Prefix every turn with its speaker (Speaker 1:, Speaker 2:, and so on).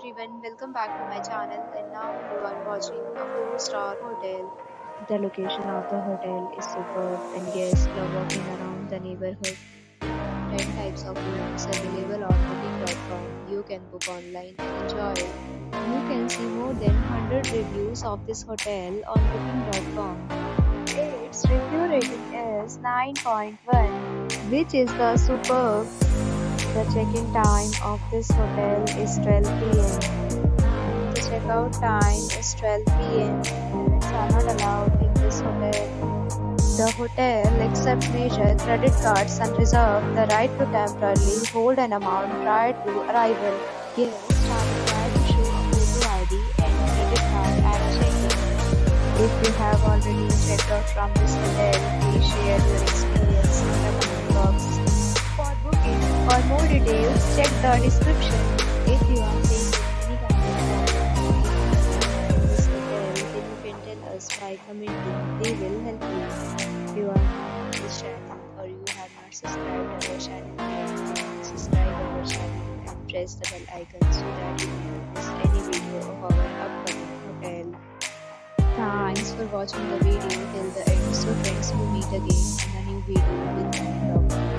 Speaker 1: everyone, welcome back to my channel and now you are watching a 4-star hotel. The location of the hotel is superb and guests love walking around the neighborhood. 10 types of rooms available on booking.com. You can book online and enjoy. You can see more than 100 reviews of this hotel on booking.com. Its review rating is 9.1, which is the superb. The check-in time of this hotel is 12 p.m. The checkout time is 12 p.m. Pets are not allowed in this hotel. The hotel accepts major credit cards and reserves the right to temporarily hold an amount prior to arrival. Guests are required to show a photo ID and credit card at check-in. If you have already checked out from this hotel, please share your experience in the comment box. For booking or more details, check the description. If you are facing any kind of problem in this hotel, then you can tell us by commenting. We will help you. If you are new to this channel or you have not subscribed our channel yet, then subscribe our channel and press the bell icon so that you don't miss any video of our upcoming hotel. Thanks for watching the video till the end. So friends, we meet again in a new video with new topic.